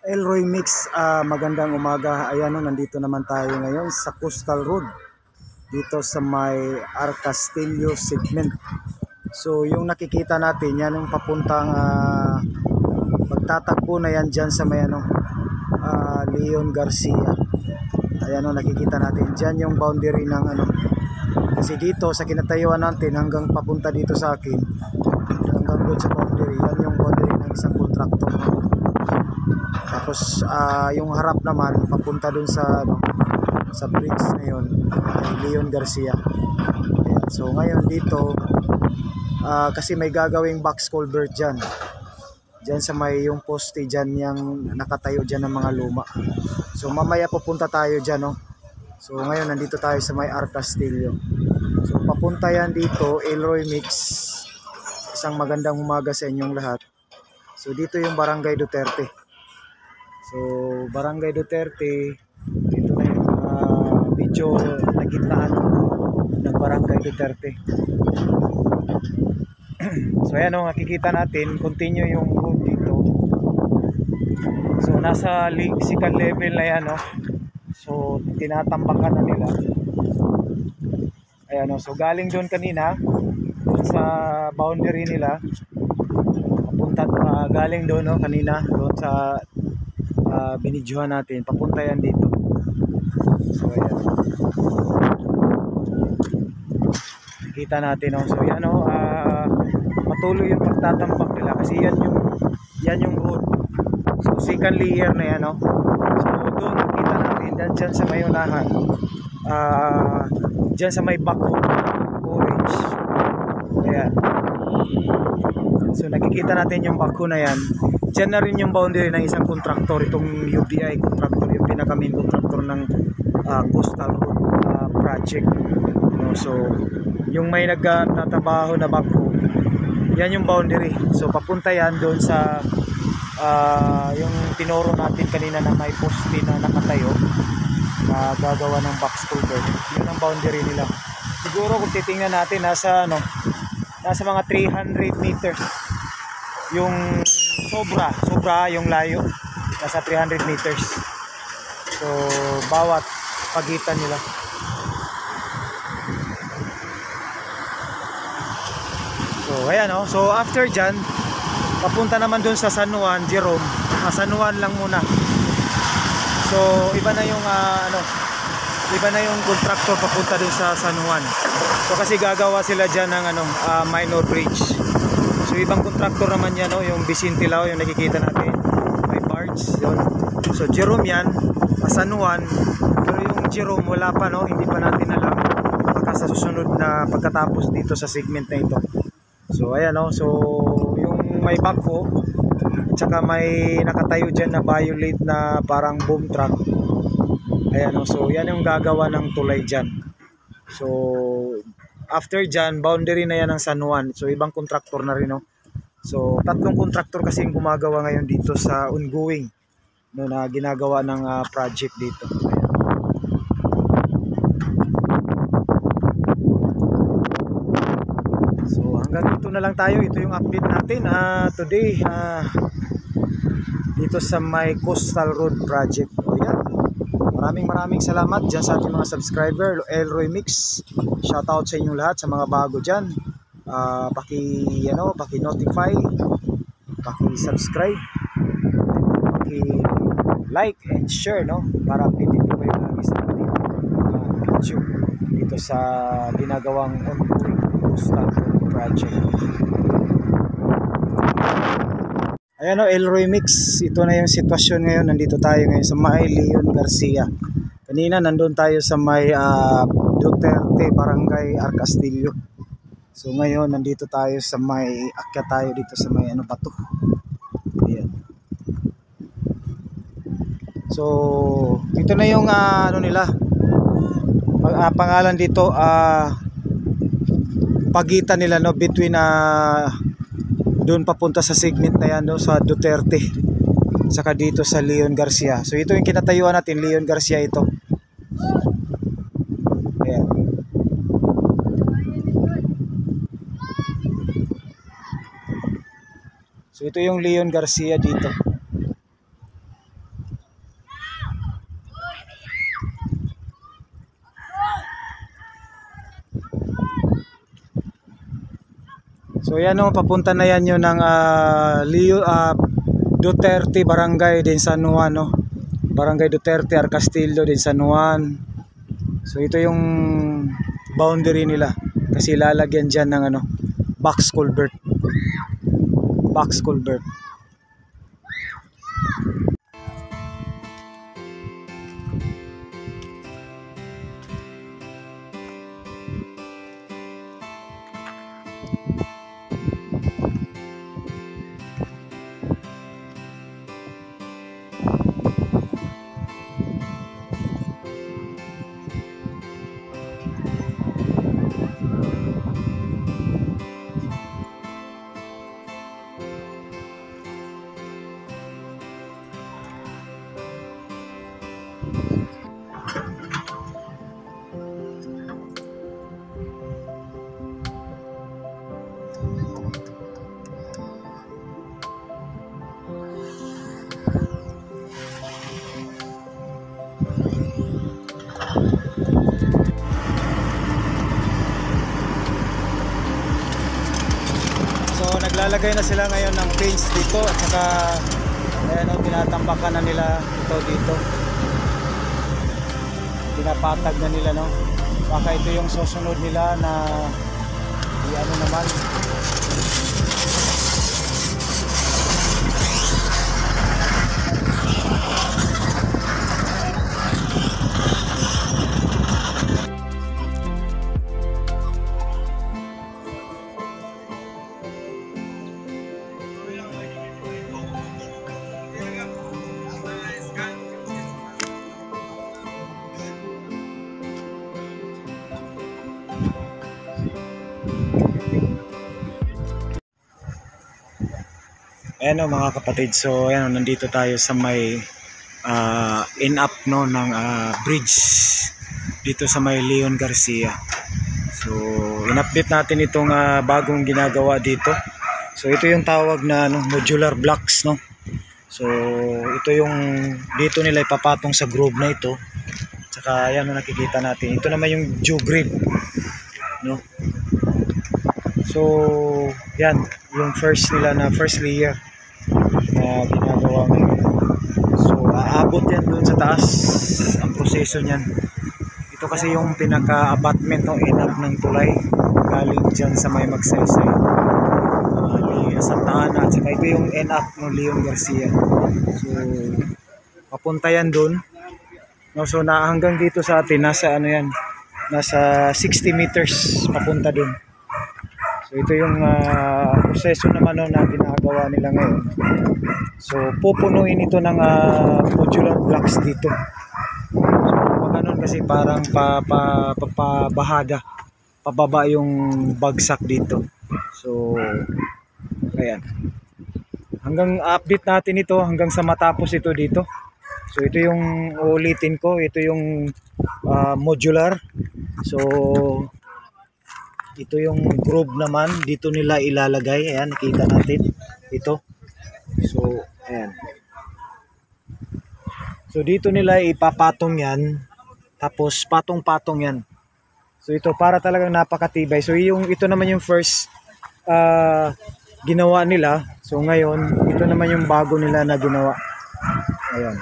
Elroy Mix, magandang umaga. Ayan o, nandito naman tayo ngayon sa Coastal Road dito sa may Arcastillo segment. So yung nakikita natin, yan yung papuntang pagtatagpo na yan dyan sa may Leon Garcia. Ayan o, nakikita natin dyan yung boundary ng kasi dito sa kinatayuan natin hanggang papunta dito sa akin, hanggang doon sa boundary, yan yung boundary ng isang kontraktor. Tapos yung harap naman papunta dun sa sa bridge na yun, Leon Garcia. Ayan. So ngayon dito kasi may gagawing box culvert dyan sa may yung poste dyan, yung nakatayo dyan ng mga luma. So mamaya pupunta tayo dyan, no? So ngayon nandito tayo sa may Arcastillo. So papunta yan dito, Elroy Mix. Isang magandang umaga sa inyong lahat. So dito yung Barangay Duterte. So Barangay Duterte, dito na yung medyo nagitnaan ng Barangay Duterte. So ayan o, nakikita natin, continue yung road dito. So nasa second level na yan, no? So tinatambakan na nila. Ayan o, so galing doon kanina, doon sa boundary nila, papunta, galing doon, no, kanina, doon sa binidyohan natin, papunta yan dito. So ayan, kita natin, no? So yan, no, patuloy yung pagtatambak nila kasi yan yung road. So second layer na yan, no? So doon nakita natin dyan sa may unahan, dyan sa may back orange. Ayan, so nakikita natin yung bako na yan. Diyan na rin yung boundary ng isang kontraktor, itong UBI kontraktor, yung pinaka main kontraktor ng Coastal Road project, no? So yung may nagtatrabaho na bako, yan yung boundary. So papunta yan doon sa yung tinuro natin kanina na may poste na nakatayo na gagawa ng box culvert. Yun ang boundary nila. Siguro kung titingnan natin, nasa mga 300 meters yung sobra yung layo, nasa 300 meters. So bawat pagitan nila. So ayan, oh. So after dyan, papunta naman dun sa San Juan, Jerome. San Juan lang muna. So iba na yung iba na yung contractor papunta dun sa San Juan. So kasi gagawa sila dyan ng minor bridge. So ibang contractor naman yan, no? Yung Vicente Lao, yung nakikita natin, may barge yun. So Jerome yan, San Juan. Pero yung Jerome wala pa, no? Hindi pa natin alam, baka sa susunod na pagkatapos dito sa segment na ito. So ayan, no? So yung may backhoe, tsaka may nakatayo dyan na violate na parang boom truck. Ayan, no? So yan yung gagawa ng tulay dyan. So after dyan, boundary na yan ng San Juan. So ibang kontraktor na rin, no? So tatlong kontraktor kasi yung gumagawa ngayon dito sa ongoing, no, na ginagawa ng project dito. So hanggang dito na lang tayo. Ito yung update natin today dito sa may Coastal Road project. O yan, maraming salamat dyan sa ating mga subscriber, Elroy Mix. Shoutout sa inyong lahat, sa mga bago dyan. Paki-notify, paki-subscribe, paki-like and share, no? Para updated ko kayo lagi sa ating video dito sa ginagawang ongoing Coastal Road project. Ayan, no, Elroy Mix, ito na yung sitwasyon ngayon. Nandito tayo ngayon sa may Leon Garcia. Kanina nandun tayo sa may Duterte, Barangay Arcastillo. So ngayon nandito tayo sa may, akyat tayo dito sa may bato. Ayan. So ito na yung nila, pangalan dito, pagitan nila, no, between doon papunta sa segment na yan, no, sa Duterte, saka dito sa Leon Garcia. So ito yung kinatayuan natin, Leon Garcia ito. Ayan. So ito yung Leon Garcia dito. So yan o, papunta na yan yun ng Duterte Barangay din San Juan, no? Barangay Duterte Arcastillo din San Juan. So ito yung boundary nila kasi lalagyan dyan ng ano, box culvert. Box culvert. Naglalagay na sila ngayon ng paints dito at saka ayan o, tinatambakan na nila ito dito, pinapatag na nila, no? Baka ito yung susunod nila na ano naman. Ayan o mga kapatid, so ayan o, nandito tayo sa may in-up no, ng bridge dito sa may Leon Garcia. So in-update natin itong bagong ginagawa dito. So ito yung tawag na ano, modular blocks, no. So ito yung dito nila ipapatong sa groove na ito. Tsaka ayan o, nakikita natin. Ito naman yung dew grid, no. So yan yung first nila na first layer na ginagawa ngayon. So aabot yan doon sa taas ang proseso niyan. Ito kasi yung pinaka-abutment ng in-up ng tulay galing dyan sa may Magsaysay, Santa Ana, at saka ito yung in-up ng Leon Garcia. So papunta yan doon, no? So na hanggang dito sa atin nasa ano yan, nasa 60 meters papunta doon. So ito yung proseso naman no, na ginagawa nila ngayon. So pupunuin ito ng modular blocks dito. So pag ganun kasi parang papabahada, pababa yung bagsak dito. So ayan, hanggang update natin ito hanggang sa matapos ito dito. So ito yung ulitin ko, ito yung modular. So ito yung groove naman, dito nila ilalagay. Ayan, nakita natin ito. So ayan, so dito nila ipapatong yan, tapos patong-patong yan. So ito para talagang napakatibay. So ito naman yung first ginawa nila. So ngayon ito naman yung bago nila na ginawa. Ayan.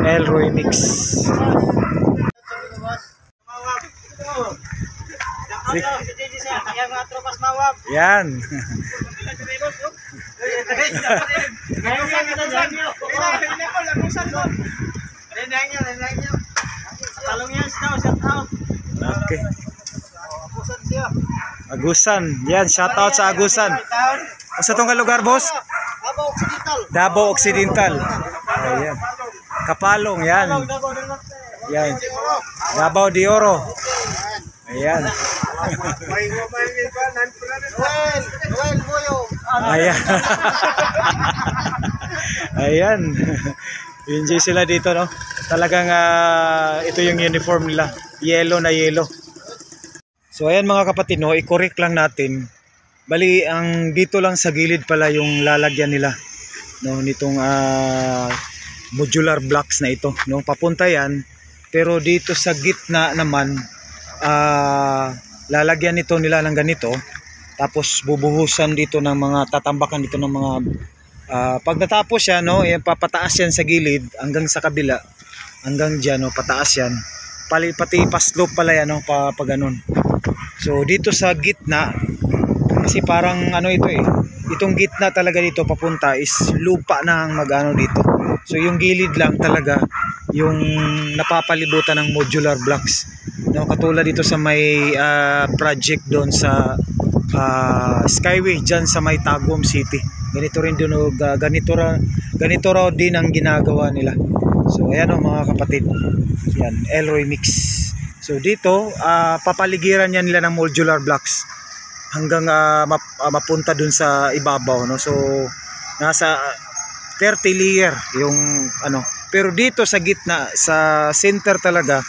Elroy Mix. Yan. Okay. Agusan. Yan, shout out sa Agusan. Sa tong lugar, boss? Davao Occidental. Ayan. Kapalong, yan. Yan. Davao de Oro. Ayan. Ayan. Ayan. Enjoy sila dito, no? Talagang ito yung uniform nila. Yellow na yellow. So ayan mga kapatid, no, i-correct lang natin. Bali, ang dito lang sa gilid pala yung lalagyan nila, no, nitong modular blocks na ito, no. Papunta yan Pero dito sa gitna naman, lalagyan nito nila ng ganito. Tapos bubuhusan dito ng mga, tatambakan dito ng mga, pag natapos yan, no, papataas yan sa gilid hanggang sa kabila. Hanggang dyan, no, pataas yan. Pati pa-slope pala yan, no, pa ganun. So dito sa gitna, kasi parang ano ito eh, itong gitna talaga dito papunta is lupa na ang mag-ano dito. So yung gilid lang talaga yung napapalibutan ng modular blocks. No, katulad dito sa may project doon sa Skyway dyan sa may Tagum City. Ganito rin doon, ganito raw din ang ginagawa nila. So ayan o mga kapatid, yan, Elroy Mix. So dito papaligiran yan nila ng modular blocks hanggang mapunta dun sa ibabaw, no. So nasa 30 layer yung ano, pero dito sa gitna, sa center talaga,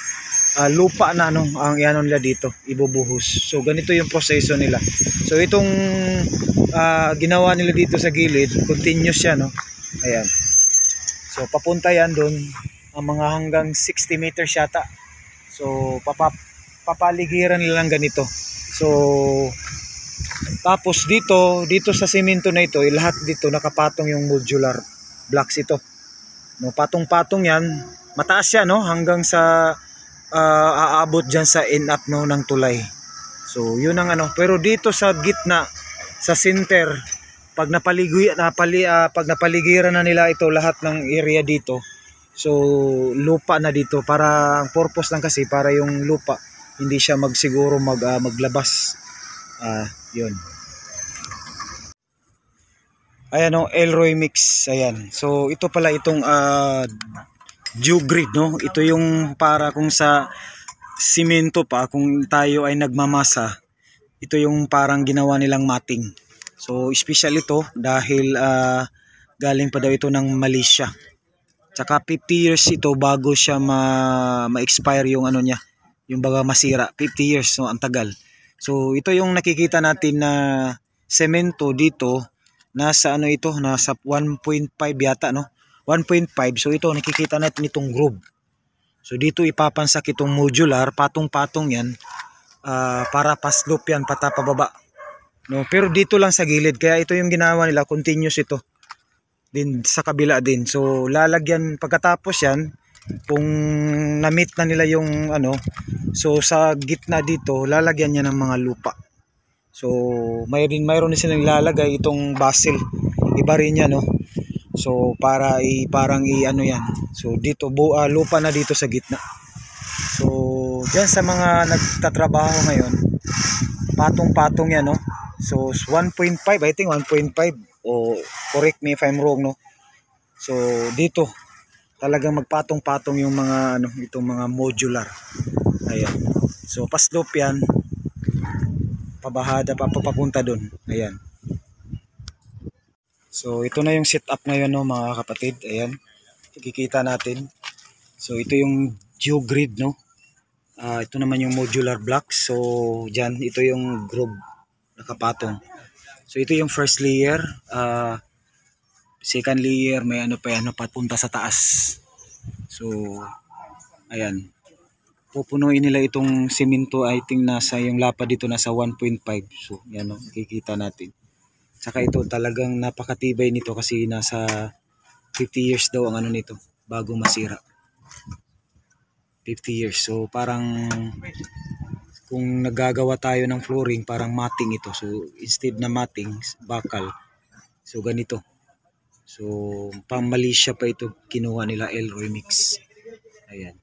lupa na, no, ang ano nila dito ibubuhos. So ganito yung proseso nila. So itong ginawa nila dito sa gilid, continuous yan, no. Ayan. So papunta yan doon, ang mga hanggang 60 meters yata. So papaligiran nila lang ganito. So tapos dito sa semento na ito, lahat dito nakapatong yung modular blocks ito. No, patong-patong yan, mataas yan, no, hanggang sa aabot diyan sa end up, no, ng tulay. So yun ang ano, pero dito sa gitna, sa center, pag napaligiran na nila ito lahat ng area dito, so lupa na dito, para ang purpose lang kasi para yung lupa hindi siya magsiguro maglabas. Yun. Ayan o, Elroy Mix. Ayan. So ito pala itong geogrid, no. Ito yung para kung sa simento pa, kung tayo ay nagmamasa, ito yung parang ginawa nilang matting. So special ito dahil galing pa daw ito ng Malaysia. Tsaka 50 years ito bago siya ma-expire yung ano niya, yung baga masira. 50 years, so ang tagal. So ito yung nakikita natin na semento dito, nasa ano ito, nasa 1.5 yata, no. 1.5. So ito nakikita natin itong groove. So dito ipapansak itong modular, patong-patong yan, para pa-slope yan, pababa. No, pero dito lang sa gilid, kaya ito yung ginawa nila, continuous ito. Din sa kabila din. So lalagyan pagkatapos yan, kung na-meet na nila yung ano, so sa gitna dito lalagyan niya ng mga lupa. So mayroon din silang ilalagay itong basil, iba rin yan, no. So para parang ano yan. So dito lupa na dito sa gitna. So diyan sa mga nagtatrabaho ngayon, patong-patong yan, no. So 1.5, I think 1.5, o correct me if I'm wrong, no. So dito talagang magpatong-patong yung mga ano, itong mga modular. Ayan. So pa-slope yan, pabahada papunta doon. Ayan. So ito na yung setup ngayon, no, mga kapatid. Ayan. Kikita natin. So ito yung geogrid, no. Ito naman yung modular blocks. So diyan, ito yung groove nakapatong. So ito yung first layer, second layer, may ano pa yan, papunta sa taas. So ayan, pupunuin nila itong simento. I think nasa yung lapad dito nasa 1.5. So yan, no, makikita natin. Saka ito talagang napakatibay nito kasi nasa 50 years daw ang ano nito bago masira. 50 years. So parang kung nagagawa tayo ng flooring, parang matting ito. So instead na matting, bakal. So ganito. So pang Malaysia pa ito kinuha nila, Elroy Mix. Ayan.